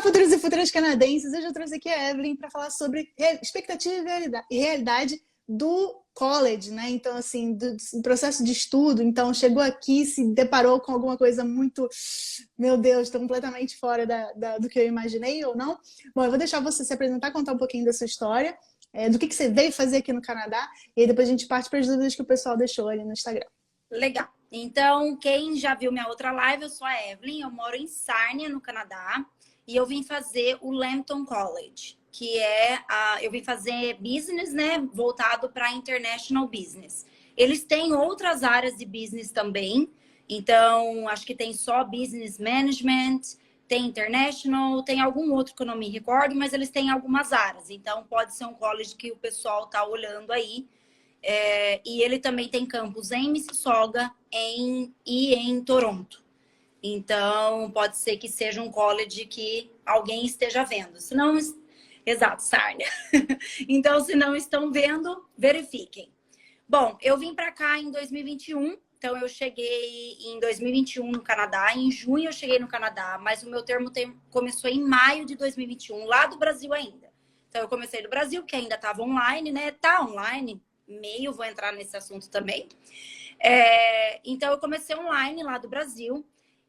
futuros e futuras canadenses! Hoje eu trouxe aqui a Evelyn para falar sobre expectativa e realidade do college, né? Então, assim, do processo de estudo. Então, chegou aqui, se deparou com alguma coisa muito... Meu Deus, estou completamente fora do que eu imaginei ou não. Bom, eu vou deixar você se apresentar, contar um pouquinho da sua história, do que você veio fazer aqui no Canadá, e aí depois a gente parte para as dúvidas que o pessoal deixou ali no Instagram. Legal. Então, quem já viu minha outra live, eu sou a Evelyn, eu moro em Sarnia, no Canadá, e eu vim fazer o Lambton College, que eu vim fazer business, né, voltado para international business. Eles têm outras áreas de business também, então acho que tem só business management, tem international, tem algum outro que eu não me recordo, mas eles têm algumas áreas, então pode ser um college que o pessoal tá olhando aí. E ele também tem campus em Mississauga e em Toronto. Então, pode ser que seja um college que alguém esteja vendo. Se não... Exato, Sarnia. Então, se não estão vendo, verifiquem. Bom, eu vim para cá em 2021. Então, eu cheguei em 2021 no Canadá. Em junho eu cheguei no Canadá, mas o meu termo começou em maio de 2021, lá do Brasil ainda. Então, eu comecei do Brasil, que ainda estava online, né? Tá online, meio, vou entrar nesse assunto também. Então, eu comecei online lá do Brasil.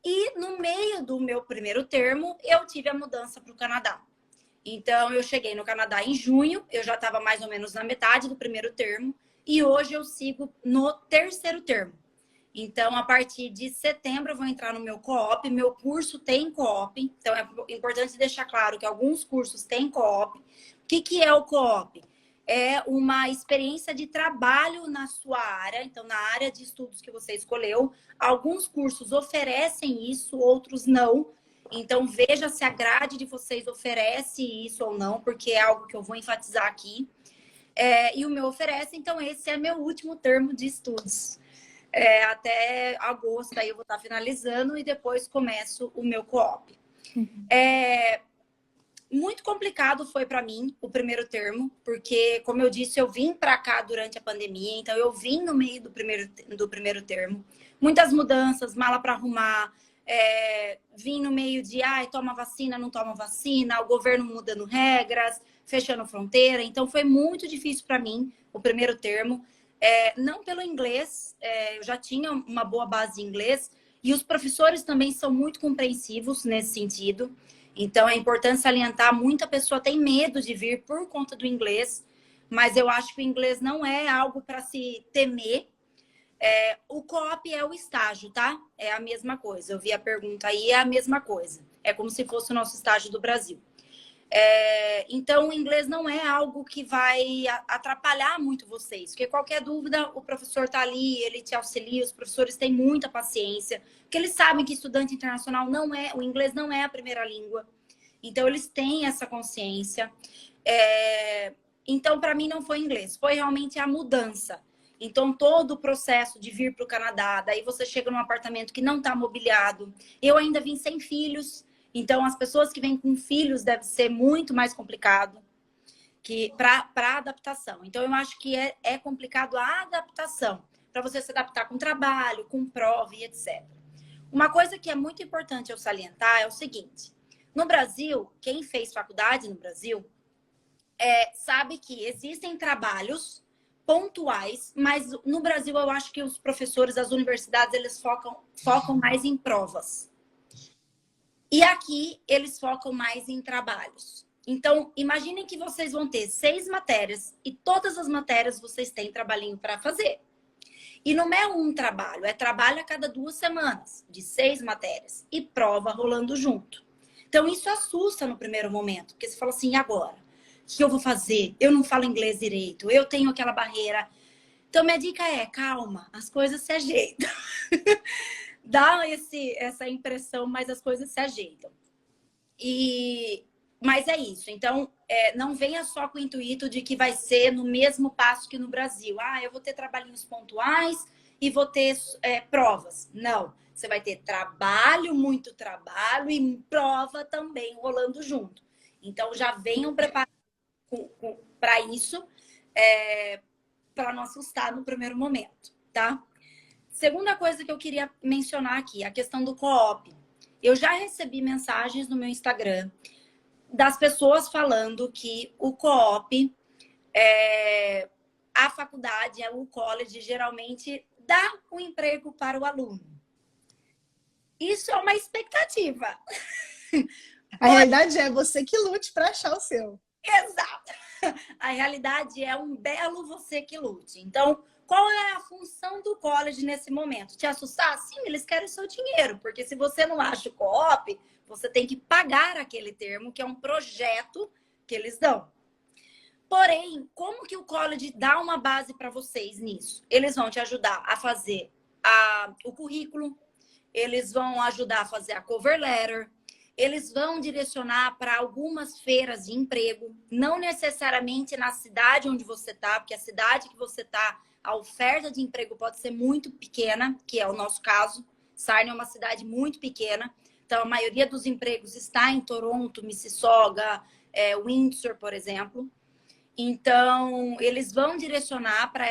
E no meio do meu primeiro termo, eu tive a mudança para o Canadá. Então, eu cheguei no Canadá em junho, eu já estava mais ou menos na metade do primeiro termo. E hoje eu sigo no terceiro termo. Então, a partir de setembro, eu vou entrar no meu co-op. Meu curso tem co-op. Então, é importante deixar claro que alguns cursos têm co-op. O que é o co-op? É uma experiência de trabalho na sua área, então na área de estudos que você escolheu. Alguns cursos oferecem isso, outros não. Então veja se a grade de vocês oferece isso ou não, porque é algo que eu vou enfatizar aqui. E o meu oferece, então esse é meu último termo de estudos. Até agosto aí eu vou estar finalizando e depois começo o meu co-op. Muito complicado foi para mim o primeiro termo, porque, como eu disse, eu vim para cá durante a pandemia, então eu vim no meio do primeiro termo. Muitas mudanças, mala para arrumar, vim no meio de, toma vacina, não toma vacina, o governo mudando regras, fechando fronteira. Então, foi muito difícil para mim o primeiro termo. Não pelo inglês, eu já tinha uma boa base de inglês, e os professores também são muito compreensivos nesse sentido. Então, é importante salientar, muita pessoa tem medo de vir por conta do inglês, mas eu acho que o inglês não é algo para se temer. O co-op é o estágio, tá? É a mesma coisa. Eu vi a pergunta aí, é a mesma coisa. É como se fosse o nosso estágio do Brasil. Então, o inglês não é algo que vai atrapalhar muito vocês, porque qualquer dúvida, o professor está ali, ele te auxilia, os professores têm muita paciência, porque eles sabem que estudante internacional o inglês não é a primeira língua, então eles têm essa consciência. Então, para mim, não foi inglês, foi realmente a mudança. Então, todo o processo de vir para o Canadá, daí você chega num apartamento que não está mobiliado. Eu ainda vim sem filhos. Então, as pessoas que vêm com filhos deve ser muito mais complicado que para adaptação. Então, eu acho que é complicado a adaptação, para você se adaptar com trabalho, com prova e etc. Uma coisa que é muito importante eu salientar é o seguinte. No Brasil, quem fez faculdade no Brasil sabe que existem trabalhos pontuais, mas no Brasil eu acho que os professores das universidades, eles focam mais em provas. E aqui, eles focam mais em trabalhos. Então, imaginem que vocês vão ter 6 matérias e todas as matérias vocês têm trabalhinho para fazer. E não é um trabalho, é trabalho a cada 2 semanas, de 6 matérias. E prova rolando junto. Então, isso assusta no primeiro momento, porque você fala assim, e agora? O que eu vou fazer? Eu não falo inglês direito, eu tenho aquela barreira. Então, minha dica é, calma, as coisas se ajeitam. Dá essa impressão, mas as coisas se ajeitam. Mas é isso. Então, não venha só com o intuito de que vai ser no mesmo passo que no Brasil. Eu vou ter trabalhinhos pontuais e vou ter provas. Não. Você vai ter trabalho, muito trabalho e prova também rolando junto. Então, já venham preparados para isso, para não assustar no primeiro momento, tá? Segunda coisa que eu queria mencionar aqui, a questão do co-op. Eu já recebi mensagens no meu Instagram das pessoas falando que o co-op, a faculdade, o college, geralmente dá um emprego para o aluno. Isso é uma expectativa. A realidade é você que lute para achar o seu. Exato. A realidade é um belo você que lute. Então, qual é a função do college nesse momento? Te assustar? Sim, eles querem o seu dinheiro, porque se você não acha o co-op, você tem que pagar aquele termo, que é um projeto que eles dão. Porém, como que o college dá uma base para vocês nisso? Eles vão te ajudar a fazer o currículo, eles vão ajudar a fazer a cover letter, eles vão direcionar para algumas feiras de emprego, não necessariamente na cidade onde você está, porque a cidade que você está, a oferta de emprego pode ser muito pequena, que é o nosso caso. Sarnia é uma cidade muito pequena, então a maioria dos empregos está em Toronto, Mississauga, Windsor, por exemplo. Então, eles vão direcionar para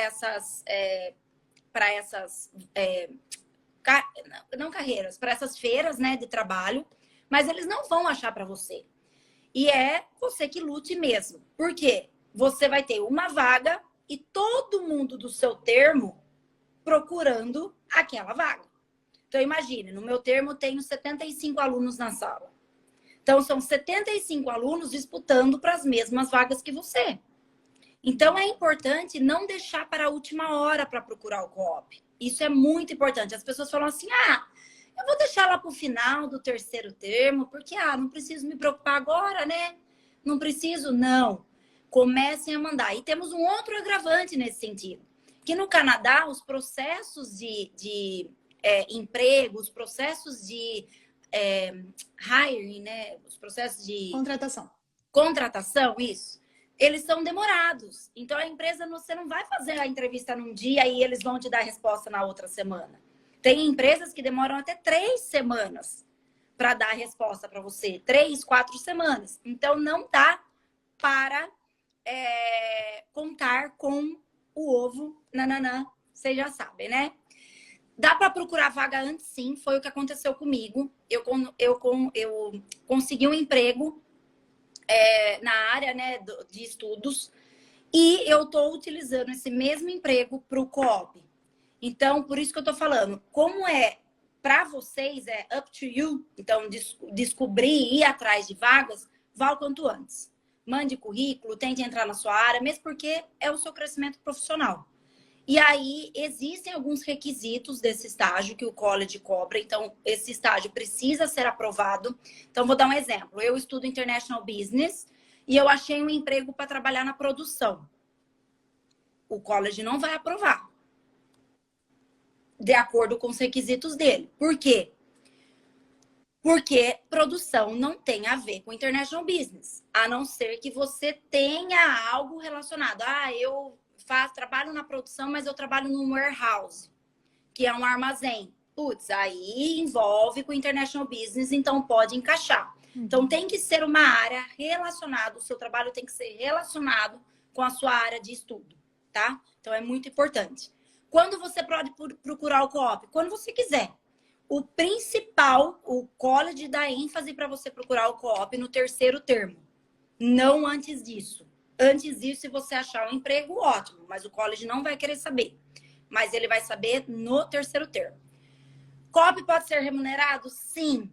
não carreiras, para essas feiras, né, de trabalho, mas eles não vão achar para você. E é você que lute mesmo. Por quê? Você vai ter uma vaga e todo mundo do seu termo procurando aquela vaga. Então, imagine, no meu termo eu tenho 75 alunos na sala. Então, são 75 alunos disputando para as mesmas vagas que você. Então, é importante não deixar para a última hora para procurar o co-op. Isso é muito importante. As pessoas falam assim, eu vou deixar lá para o final do terceiro termo, porque, não preciso me preocupar agora, né? Não preciso, não. Comecem a mandar. E temos um outro agravante nesse sentido, que no Canadá, os processos de emprego, os processos de hiring, né? Os processos de contratação, isso. Eles são demorados. Então, a empresa, você não vai fazer a entrevista num dia e eles vão te dar a resposta na outra semana. Tem empresas que demoram até 3 semanas para dar a resposta para você. 3, 4 semanas. Então, não dá para contar com o ovo. Nananã, vocês já sabem, né? Dá para procurar vaga antes, sim. Foi o que aconteceu comigo. Eu consegui um emprego na área, né, de estudos, e eu estou utilizando esse mesmo emprego para o co-op. Então, por isso que eu estou falando, como para vocês, é up to you, então descobrir e ir atrás de vagas, vá o quanto antes. Mande currículo, tente entrar na sua área, mesmo porque é o seu crescimento profissional. E aí, existem alguns requisitos desse estágio que o college cobra. Então, esse estágio precisa ser aprovado. Então, vou dar um exemplo. Eu estudo International Business e eu achei um emprego para trabalhar na produção. O college não vai aprovar, de acordo com os requisitos dele. Por quê? Porque produção não tem a ver com International Business. A não ser que você tenha algo relacionado. Eu trabalho na produção, mas eu trabalho num warehouse, que é um armazém. Putz, aí envolve com International Business, então pode encaixar. Então tem que ser uma área relacionada, o seu trabalho tem que ser relacionado com a sua área de estudo, tá? Então é muito importante. Quando você pode procurar o co-op? Quando você quiser. O principal, o college dá ênfase para você procurar o co-op no terceiro termo, não antes disso. Antes disso, se você achar um emprego, ótimo. Mas o college não vai querer saber. Mas ele vai saber no terceiro termo. Co-op pode ser remunerado? Sim.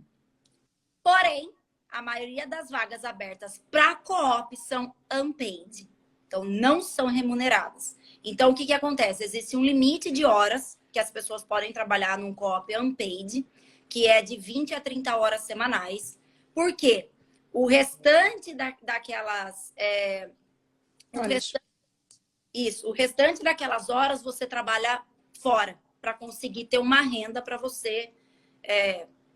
Porém, a maioria das vagas abertas para co-op são unpaid. Então, não são remuneradas. Então, o que acontece? Existe um limite de horas que as pessoas podem trabalhar num co-op unpaid, que é de 20 a 30 horas semanais. Por quê? O restante daquelas... o restante daquelas horas você trabalha fora para conseguir ter uma renda para você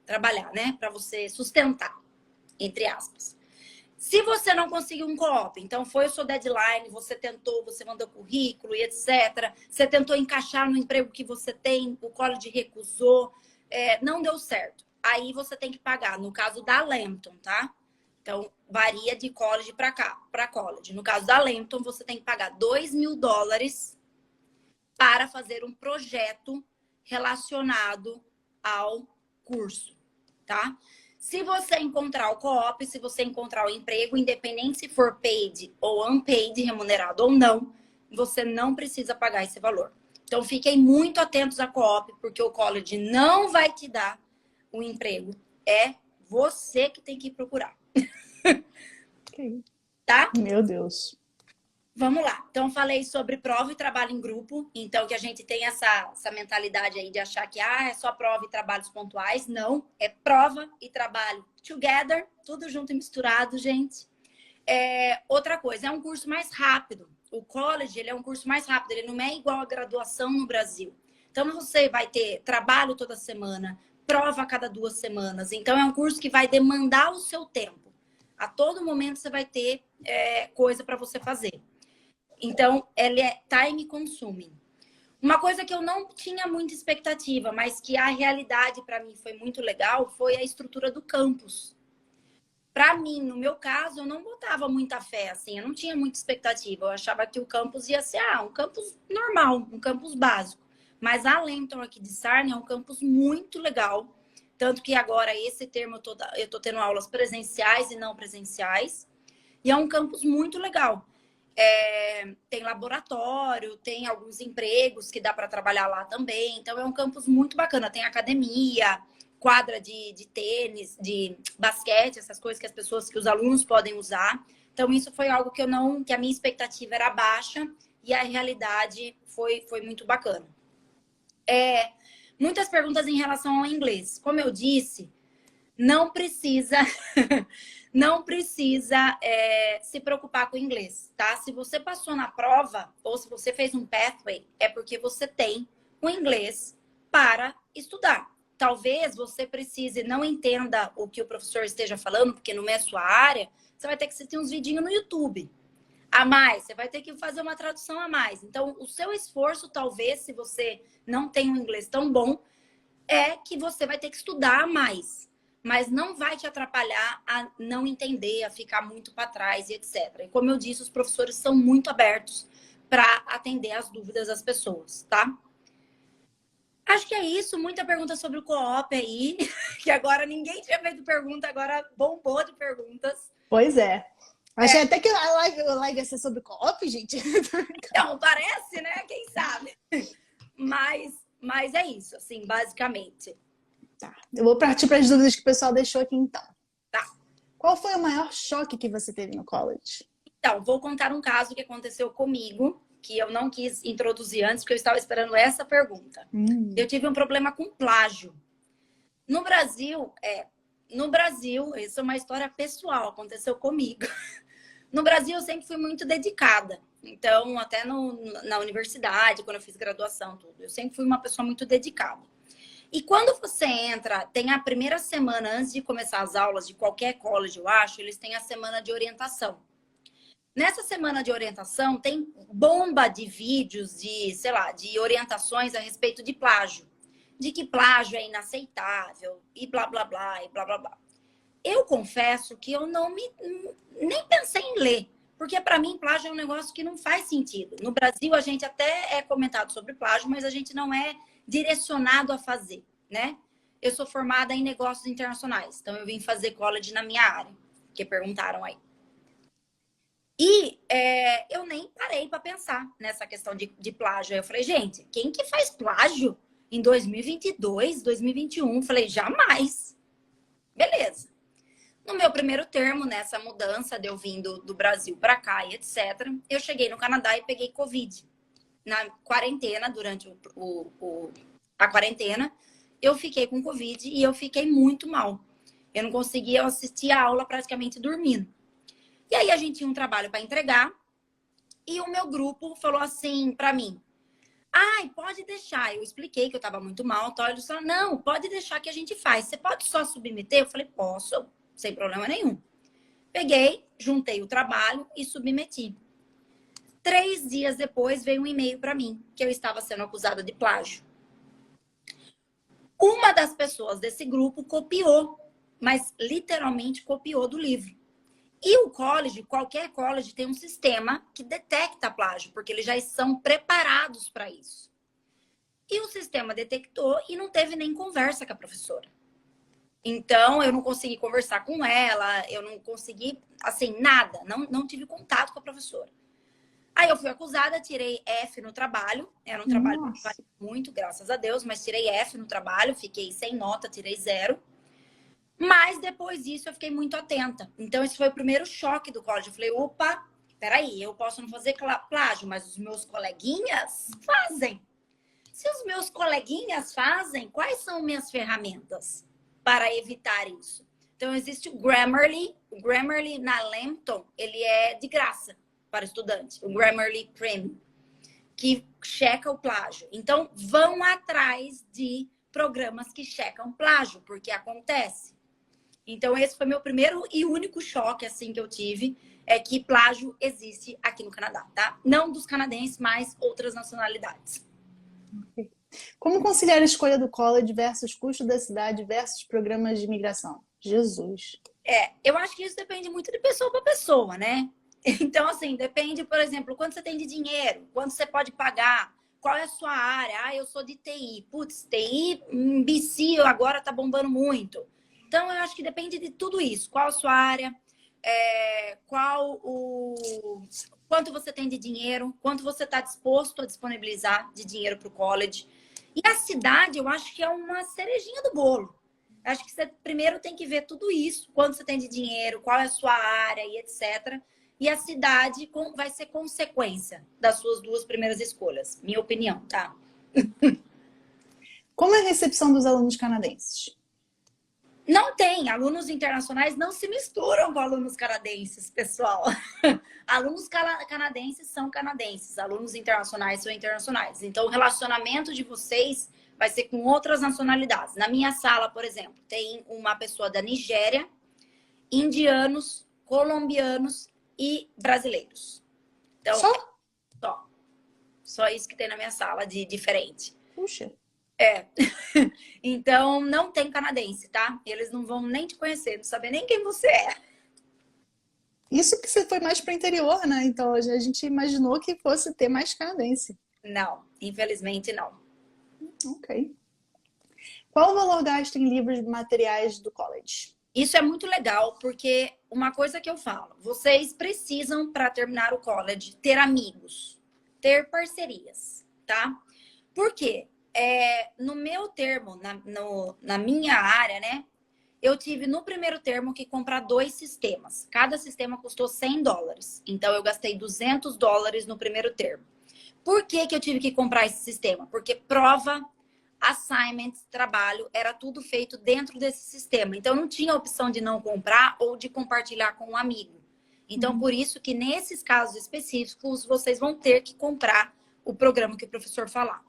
trabalhar, né? Para você sustentar, entre aspas. Se você não conseguiu um co-op, então foi o seu deadline, você tentou, você mandou currículo e etc. Você tentou encaixar no emprego que você tem, o college recusou, não deu certo. Aí você tem que pagar, no caso da Lambton, tá? Então, varia de college para college. No caso da Lambton, você tem que pagar $2.000 para fazer um projeto relacionado ao curso, tá? Se você encontrar o co-op, se você encontrar o emprego, independente se for paid ou unpaid, remunerado ou não, você não precisa pagar esse valor. Então, fiquem muito atentos à co-op, porque o college não vai te dar o emprego. É você que tem que procurar. Ok. Tá? Meu Deus. Vamos lá. Então, falei sobre prova e trabalho em grupo. Então, que a gente tem essa mentalidade aí de achar que é só prova e trabalhos pontuais. Não, é prova e trabalho together, tudo junto e misturado, gente. Outra coisa, é um curso mais rápido. O college, ele é um curso mais rápido, ele não é igual a graduação no Brasil. Então, você vai ter trabalho toda semana, prova a cada 2 semanas. Então, é um curso que vai demandar o seu tempo. A todo momento, você vai ter coisa para você fazer. Então, ele é time consuming. Uma coisa que eu não tinha muita expectativa, mas que a realidade para mim foi muito legal, foi a estrutura do campus. Para mim, no meu caso, eu não botava muita fé, assim, eu não tinha muita expectativa. Eu achava que o campus ia ser um campus normal, um campus básico. Mas a Lambton aqui de Sarnia é um campus muito legal. Tanto que agora, esse termo, eu tô tendo aulas presenciais e não presenciais. E é um campus muito legal. Tem laboratório, tem alguns empregos que dá para trabalhar lá também. Então, é um campus muito bacana. Tem academia, quadra de tênis, de basquete, essas coisas que os alunos podem usar. Então, isso foi algo que a minha expectativa era baixa e a realidade foi muito bacana. Muitas perguntas em relação ao inglês. Como eu disse, não precisa se preocupar com o inglês, tá? Se você passou na prova ou se você fez um pathway, é porque você tem o inglês para estudar. Talvez você precise, não entenda o que o professor esteja falando, porque não é sua área, você vai ter que assistir uns vidinhos no YouTube a mais, você vai ter que fazer uma tradução a mais. Então, o seu esforço, talvez, se você não tem um inglês tão bom, é que você vai ter que estudar a mais. Mas não vai te atrapalhar a não entender, a ficar muito para trás e etc. E como eu disse, os professores são muito abertos para atender as dúvidas das pessoas, tá? Acho que é isso. Muita pergunta sobre o co-op aí, que agora ninguém tinha feito pergunta, agora bombou de perguntas. Pois é. Achei até que a live ia ser sobre co-op, gente. Então, parece, né? Quem sabe? Mas é isso, assim, basicamente. Tá. Eu vou partir para as dúvidas que o pessoal deixou aqui, então. Tá. Qual foi o maior choque que você teve no college? Então, vou contar um caso que aconteceu comigo, que eu não quis introduzir antes, porque eu estava esperando essa pergunta. Eu tive um problema com plágio. No Brasil, isso é uma história pessoal, aconteceu comigo. No Brasil, eu sempre fui muito dedicada. Então, até na universidade, quando eu fiz graduação, tudo, eu sempre fui uma pessoa muito dedicada. E quando você entra, tem a primeira semana antes de começar as aulas de qualquer college, eu acho, eles têm a semana de orientação. Nessa semana de orientação, tem bomba de vídeos, de orientações a respeito de plágio. De que plágio é inaceitável, e blá, blá, blá, e blá, blá, blá. Eu confesso que eu nem pensei em ler. Porque, para mim, plágio é um negócio que não faz sentido. No Brasil, a gente até é comentado sobre plágio, mas a gente não é direcionado a fazer, né? Eu sou formada em negócios internacionais. Então, eu vim fazer college na minha área, que perguntaram aí. E eu nem parei para pensar nessa questão de plágio. Aí eu falei, gente, quem que faz plágio em 2022, 2021? Falei, jamais. Beleza. No meu primeiro termo, nessa mudança de eu vindo do Brasil para cá e etc., eu cheguei no Canadá e peguei Covid. Na quarentena, durante a quarentena, eu fiquei com Covid e eu fiquei muito mal. Eu não conseguia assistir a aula praticamente dormindo. E aí a gente tinha um trabalho para entregar e o meu grupo falou assim para mim, pode deixar. Eu expliquei que eu estava muito mal. Então eles falaram, não, pode deixar que a gente faz. Você pode só submeter? Eu falei, posso, sem problema nenhum. Peguei, juntei o trabalho e submeti. 3 dias depois veio um e-mail para mim que eu estava sendo acusada de plágio. Uma das pessoas desse grupo copiou, mas literalmente copiou do livro. E o college, qualquer college, tem um sistema que detecta plágio, porque eles já são preparados para isso. E o sistema detectou e não teve nem conversa com a professora. Então, eu não consegui conversar com ela, eu não consegui, assim, nada. Não tive contato com a professora. Aí eu fui acusada, tirei F no trabalho. Era um trabalho que Nossa. valia muito, graças a Deus, mas tirei F no trabalho, fiquei sem nota, tirei 0. Mas depois disso eu fiquei muito atenta. Então, esse foi o primeiro choque do college. Eu falei, opa, peraí, eu posso não fazer plágio, mas os meus coleguinhas fazem. Se os meus coleguinhas fazem, quais são minhas ferramentas para evitar isso? Então, existe o Grammarly. O Grammarly na Lambton, ele é de graça para estudante. O Grammarly Premium, que checa o plágio. Então, vão atrás de programas que checam plágio, porque acontece. Então, esse foi meu primeiro e único choque, assim, que eu tive, é que plágio existe aqui no Canadá, tá? Não dos canadenses, mas outras nacionalidades. Como conciliar a escolha do college versus custo da cidade versus programas de imigração? Jesus. Eu acho que isso depende muito de pessoa para pessoa, né? Então, assim, depende, por exemplo, quanto você tem de dinheiro, quanto você pode pagar, qual é a sua área. Ah, eu sou de TI. Putz, TI em BC agora tá bombando muito. Então, eu acho que depende de tudo isso. Qual a sua área, quanto você tem de dinheiro, quanto você está disposto a disponibilizar de dinheiro para o college. E a cidade, eu acho que é uma cerejinha do bolo. Eu acho que você primeiro tem que ver tudo isso, quanto você tem de dinheiro, qual é a sua área e etc. E a cidade vai ser consequência das suas duas primeiras escolhas. Minha opinião, tá? Como é a recepção dos alunos canadenses? Não tem. Alunos internacionais não se misturam com alunos canadenses, pessoal. Alunos canadenses são canadenses. Alunos internacionais são internacionais. Então, o relacionamento de vocês vai ser com outras nacionalidades. Na minha sala, por exemplo, tem uma pessoa da Nigéria, indianos, colombianos e brasileiros. Então, só isso que tem na minha sala de diferente. Puxa. Então, não tem canadense, tá? Eles não vão nem te conhecer, não saber nem quem você é. Isso que você foi mais para o interior, né? Então a gente imaginou que fosse ter mais canadense. Não, infelizmente não. Ok. Qual o valor gasto em livros e materiais do college? Isso é muito legal, porque uma coisa que eu falo, vocês precisam, para terminar o college, ter amigos, ter parcerias, tá? Por quê? No meu termo, na minha área, né? Eu tive no primeiro termo que comprar 2 sistemas. Cada sistema custou $100. Então, eu gastei $200 no primeiro termo. Por que eu tive que comprar esse sistema? Porque prova, assignment, trabalho, era tudo feito dentro desse sistema. Então, não tinha opção de não comprar ou de compartilhar com um amigo. Então, por isso que nesses casos específicos, vocês vão ter que comprar o programa que o professor falar.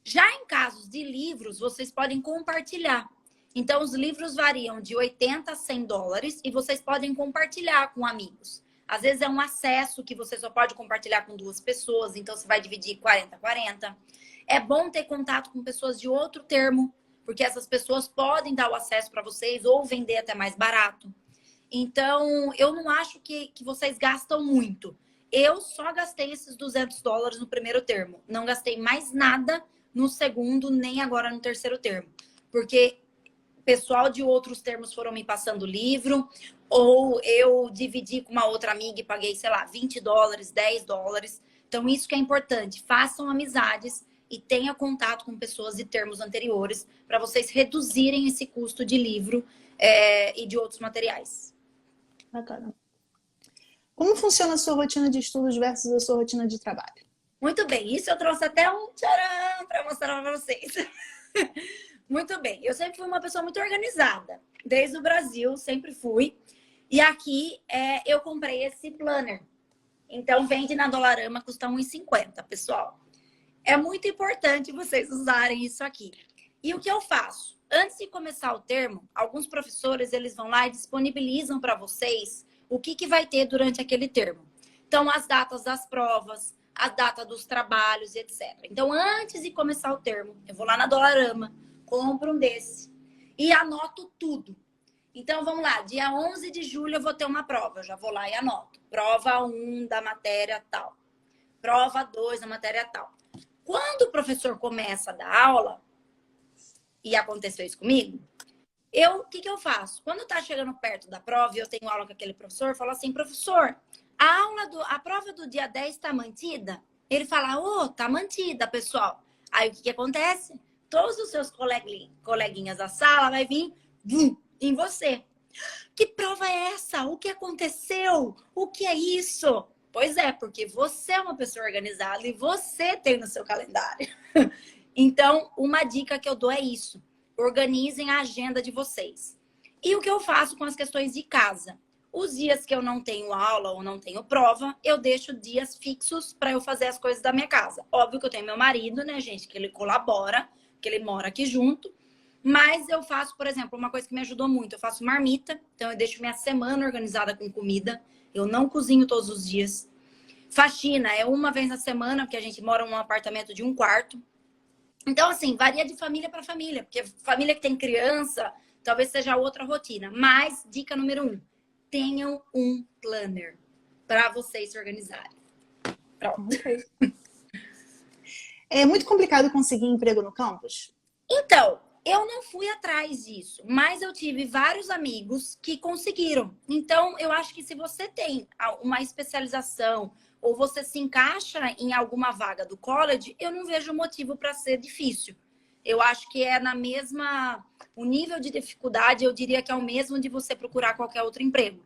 Já em casos de livros, vocês podem compartilhar. Então, os livros variam de $80 a $100 e vocês podem compartilhar com amigos. Às vezes é um acesso que você só pode compartilhar com 2 pessoas, então você vai dividir 40-40. É bom ter contato com pessoas de outro termo, porque essas pessoas podem dar o acesso para vocês ou vender até mais barato. Então, eu não acho que vocês gastam muito. Eu só gastei esses $200 no primeiro termo. Não gastei mais nada no segundo, nem agora no terceiro termo. Porque pessoal de outros termos foram me passando livro, ou eu dividi com uma outra amiga e paguei, sei lá, $20, $10. Então, isso que é importante. Façam amizades e tenha contato com pessoas de termos anteriores para vocês reduzirem esse custo de livro e de outros materiais. Bacana. Como funciona a sua rotina de estudos versus a sua rotina de trabalho? Muito bem. Isso eu trouxe até um tcharam para mostrar para vocês. Muito bem. Eu sempre fui uma pessoa muito organizada. Desde o Brasil, sempre fui. E aqui eu comprei esse planner. Então, vende na Dollarama, custa R$1,50, pessoal. É muito importante vocês usarem isso aqui. E o que eu faço? Antes de começar o termo, alguns professores, eles vão lá e disponibilizam para vocês o que vai ter durante aquele termo. Então, as datas das provas, a data dos trabalhos, etc. Então, antes de começar o termo, eu vou lá na Dollarama, compro um desse e anoto tudo. Então, vamos lá, dia 11 de julho eu vou ter uma prova, eu já vou lá e anoto. Prova 1 da matéria tal. Prova 2 da matéria tal. Quando o professor começa a dar aula, e aconteceu isso comigo, O que que eu faço? Quando tá chegando perto da prova e eu tenho aula com aquele professor, eu falo assim, professor, a prova do dia 10 tá mantida? Ele fala, tá mantida, pessoal. Aí o que que acontece? Todos os seus coleguinhas da sala vai vir em você. Que prova é essa? O que aconteceu? O que é isso? Pois é, porque você é uma pessoa organizada e você tem no seu calendário. Então, uma dica que eu dou é isso. Organizem a agenda de vocês. E o que eu faço com as questões de casa? Os dias que eu não tenho aula ou não tenho prova, eu deixo dias fixos para eu fazer as coisas da minha casa. Óbvio que eu tenho meu marido, né, gente, que ele colabora, que ele mora aqui junto. Mas eu faço, por exemplo, uma coisa que me ajudou muito. Eu faço marmita, então eu deixo minha semana organizada com comida. Eu não cozinho todos os dias. Faxina é uma vez na semana, porque a gente mora num apartamento de um quarto. Então, assim, varia de família para família, porque família que tem criança, talvez seja outra rotina. Mas, dica número 1, tenham um planner para vocês se organizarem. Pronto. Okay. É muito complicado conseguir emprego no campus? Então, eu não fui atrás disso, mas eu tive vários amigos que conseguiram. Então, eu acho que se você tem uma especialização ou você se encaixa em alguma vaga do college, eu não vejo motivo para ser difícil. Eu acho que é na mesma... O nível de dificuldade, eu diria que é o mesmo de você procurar qualquer outro emprego.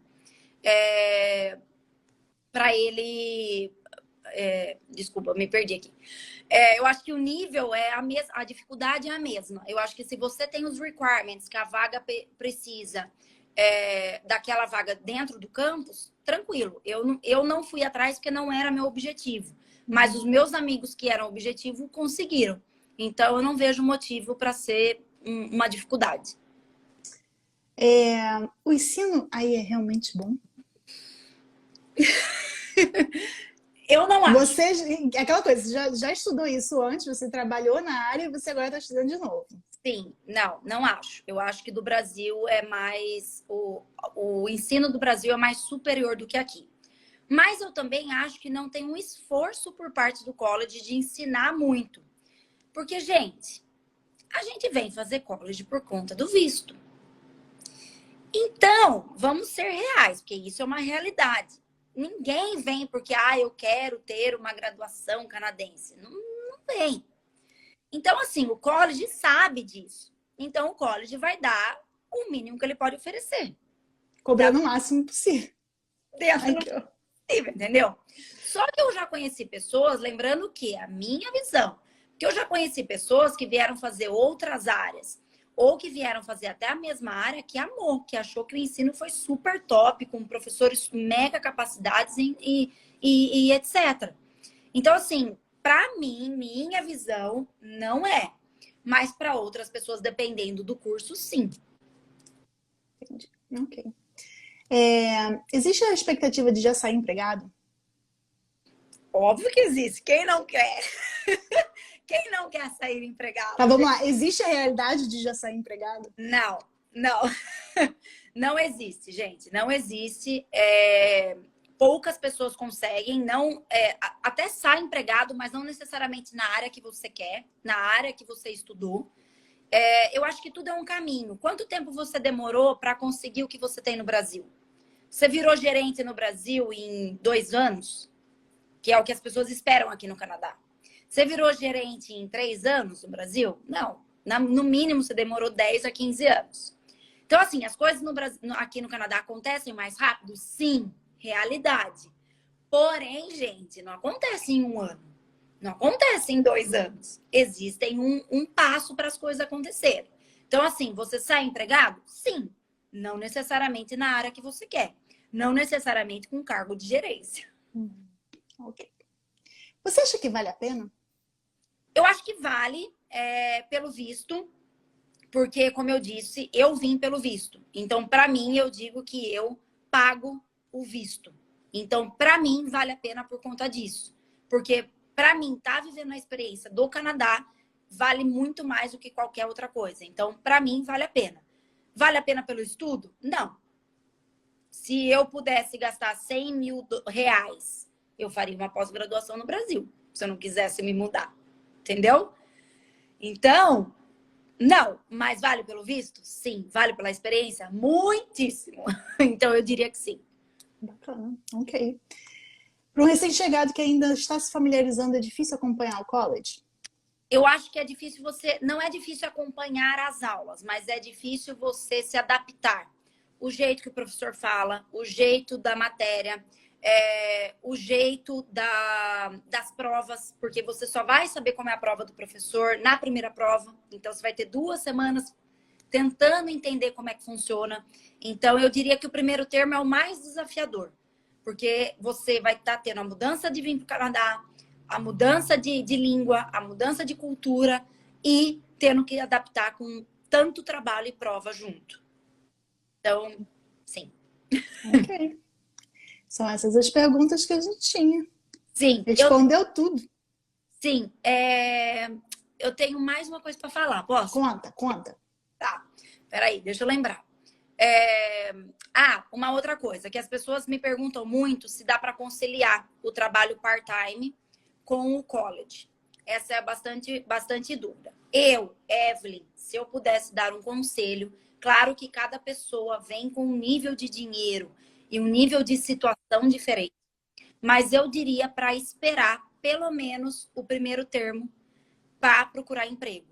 Para ele... desculpa, me perdi aqui. Eu acho que o nível é a dificuldade é a mesma. Eu acho que se você tem os requirements que a vaga precisa daquela vaga dentro do campus, tranquilo. Eu não fui atrás porque não era meu objetivo. Mas os meus amigos que eram objetivo conseguiram. Então, eu não vejo motivo para ser uma dificuldade. O ensino aí é realmente bom? Eu não acho. Você, aquela coisa, você já estudou isso antes, você trabalhou na área e você agora está estudando de novo. Sim, não acho. Eu acho que do Brasil é mais... O ensino do Brasil é mais superior do que aqui. Mas eu também acho que não tem um esforço por parte do college de ensinar muito. Porque, gente, a gente vem fazer college por conta do visto. Então, vamos ser reais, porque isso é uma realidade. Ninguém vem porque, eu quero ter uma graduação canadense. Não vem. Então, assim, o college sabe disso. Então, o college vai dar o mínimo que ele pode oferecer. Cobrando o máximo possível. Dentro do possível, entendeu? Só que eu já conheci pessoas, lembrando que a minha visão, que eu já conheci pessoas que vieram fazer outras áreas, ou que vieram fazer até a mesma área, que amou, que achou que o ensino foi super top, com professores mega capacidades e etc. Então, assim, para mim, minha visão não é. Mas para outras pessoas, dependendo do curso, sim. Entendi. Ok. Existe a expectativa de já sair empregado? Óbvio que existe. Quem não quer? Quem não quer sair empregado? Tá, vamos lá. Existe a realidade de já sair empregado? Não. Não existe, gente. Não existe. Poucas pessoas conseguem, até sai empregado, mas não necessariamente na área que você quer, na área que você estudou. Eu acho que tudo é um caminho. Quanto tempo você demorou para conseguir o que você tem no Brasil? Você virou gerente no Brasil em 2 anos? Que é o que as pessoas esperam aqui no Canadá. Você virou gerente em 3 anos no Brasil? Não. No mínimo, você demorou 10 a 15 anos. Então, assim, as coisas aqui no Canadá acontecem mais rápido? Sim, realidade. Porém, gente, não acontece em 1 ano. Não acontece em 2 anos. Existem um passo para as coisas acontecerem. Então, assim, você sai empregado? Sim. Não necessariamente na área que você quer. Não necessariamente com cargo de gerência. Ok. Você acha que vale a pena? Eu acho que vale pelo visto, porque, como eu disse, eu vim pelo visto. Então, para mim, eu digo que eu pago o visto. Então, para mim, vale a pena por conta disso. Porque, para mim, tá vivendo a experiência do Canadá vale muito mais do que qualquer outra coisa. Então, para mim, vale a pena. Vale a pena pelo estudo? Não. Se eu pudesse gastar 100 mil reais, eu faria uma pós-graduação no Brasil, se eu não quisesse me mudar. Entendeu? Então, Não, mas vale pelo visto? Sim. Vale pela experiência? Muitíssimo. Então, eu diria que sim. Bacana, ok. Para um recém-chegado que ainda está se familiarizando, é difícil acompanhar o college? Eu acho que é difícil você... Não é difícil acompanhar as aulas, mas é difícil você se adaptar. O jeito que o professor fala, o jeito da matéria, o jeito das provas, porque você só vai saber como é a prova do professor na primeira prova. Então, você vai ter 2 semanas tentando entender como é que funciona. Então, eu diria que o primeiro termo é o mais desafiador, porque você vai estar tendo a mudança de vir para o Canadá, a mudança de língua, a mudança de cultura e tendo que adaptar com tanto trabalho e prova junto. Então, sim. Ok. São essas as perguntas que a gente tinha. Sim, Respondeu tudo. sim. Eu tenho mais uma coisa para falar, posso? Conta. Tá, peraí, deixa eu lembrar. Uma outra coisa, que as pessoas me perguntam muito se dá para conciliar o trabalho part-time com o college. Essa é bastante dúvida. Eu, Evelyn, se eu pudesse dar um conselho, claro que cada pessoa vem com um nível de dinheiro e um nível de situação diferente, mas eu diria para esperar pelo menos o primeiro termo para procurar emprego.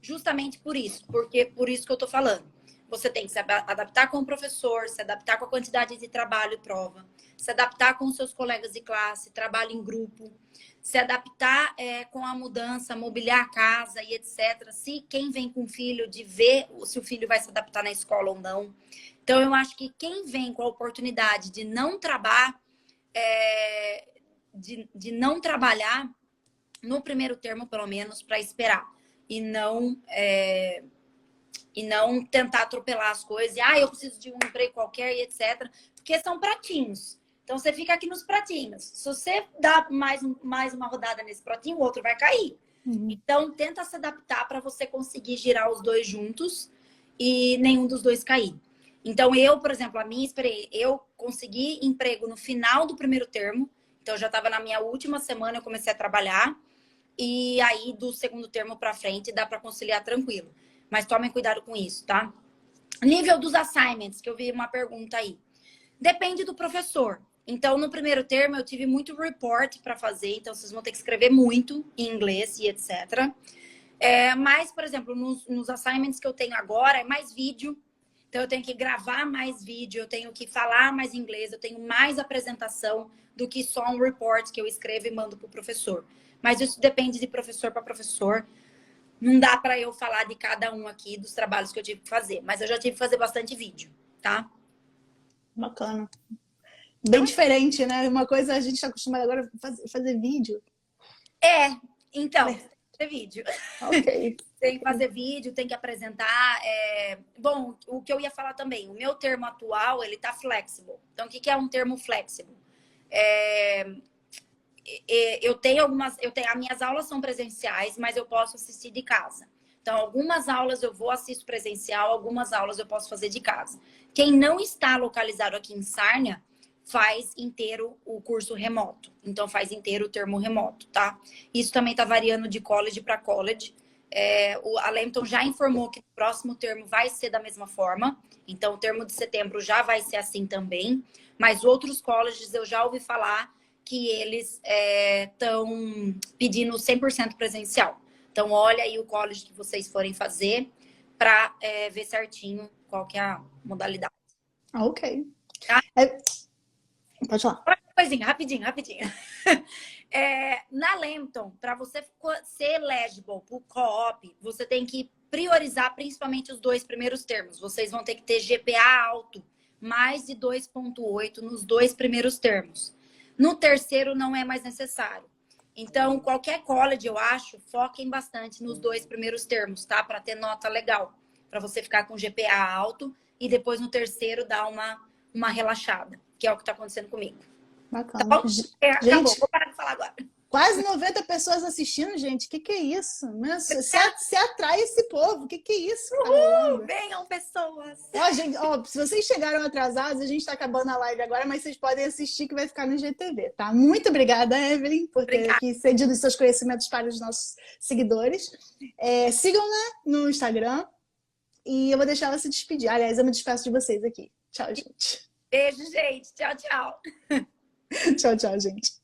Justamente por isso, porque por isso que eu tô falando. Você tem que se adaptar com o professor, se adaptar com a quantidade de trabalho e prova, se adaptar com os seus colegas de classe, trabalho em grupo, se adaptar com a mudança, mobiliar a casa e etc. Se quem vem com filho, de ver se o filho vai se adaptar na escola ou não. Então, eu acho que quem vem com a oportunidade de não trabalhar, de não trabalhar, no primeiro termo, pelo menos, para esperar. E não tentar atropelar as coisas. Eu preciso de um emprego qualquer e etc. Porque são pratinhos. Então, você fica aqui nos pratinhos. Se você dá mais uma rodada nesse pratinho, o outro vai cair. Então, tenta se adaptar para você conseguir girar os dois juntos e nenhum dos dois cair. Então, por exemplo, eu consegui emprego no final do primeiro termo. Então, eu já estava na minha última semana, eu comecei a trabalhar. E aí, do segundo termo para frente, dá para conciliar tranquilo. Mas tomem cuidado com isso, tá? Nível dos assignments, que eu vi uma pergunta aí. Depende do professor. Então, no primeiro termo, eu tive muito report para fazer. Então, vocês vão ter que escrever muito em inglês e etc. Mas, por exemplo, nos assignments que eu tenho agora, é mais vídeo. Então, eu tenho que gravar mais vídeo, eu tenho que falar mais inglês, eu tenho mais apresentação do que só um report que eu escrevo e mando para o professor. Mas isso depende de professor para professor. Não dá para eu falar de cada um aqui dos trabalhos que eu tive que fazer. Mas eu já tive que fazer bastante vídeo, tá? Bacana. Bem diferente, né? Uma coisa a gente está acostumado agora a fazer vídeo. Então, fazer vídeo. Ok. Tem que fazer vídeo, tem que apresentar. Bom, o que eu ia falar também, o meu termo atual, ele tá flexible. Então, o que é um termo flexible? As minhas aulas são presenciais, mas eu posso assistir de casa. Então, algumas aulas eu assisto presencial, algumas aulas eu posso fazer de casa. Quem não está localizado aqui em Sarnia, faz inteiro o curso remoto. Então, faz inteiro o termo remoto, tá? Isso também tá variando de college para college. A Lambton já informou que o próximo termo vai ser da mesma forma. Então, o termo de setembro já vai ser assim também. Mas outros colleges eu já ouvi falar que eles estão pedindo 100% presencial. Então, olha aí o college que vocês forem fazer para ver certinho qual que é a modalidade. Ok. Tá? Pode falar. Coisinha, rapidinho. Na Lambton, para você ser eligible para o co-op, você tem que priorizar principalmente os 2 primeiros termos. Vocês vão ter que ter GPA alto, mais de 2,8 nos 2 primeiros termos. No terceiro, não é mais necessário. Então, qualquer college, eu acho, foquem bastante nos 2 primeiros termos, tá? Para ter nota legal. Para você ficar com GPA alto e depois no terceiro dar uma relaxada, que é o que está acontecendo comigo. Bacana. Tá bom? Acabou, Gente, vou parar de falar agora. Quase 90 pessoas assistindo, gente. Que é isso? Você atrai esse povo. Que é isso? Venham, pessoas! Ó, gente, ó, se vocês chegaram atrasados, a gente tá acabando a live agora, mas vocês podem assistir que vai ficar no IGTV, tá? Muito obrigada, Evelyn, por ter aqui cedido seus conhecimentos para os nossos seguidores. Sigam-na no Instagram e eu vou deixar ela se despedir. Aliás, eu me despeço de vocês aqui. Tchau, gente. Beijo, gente. Tchau, tchau. Tchau, tchau, gente.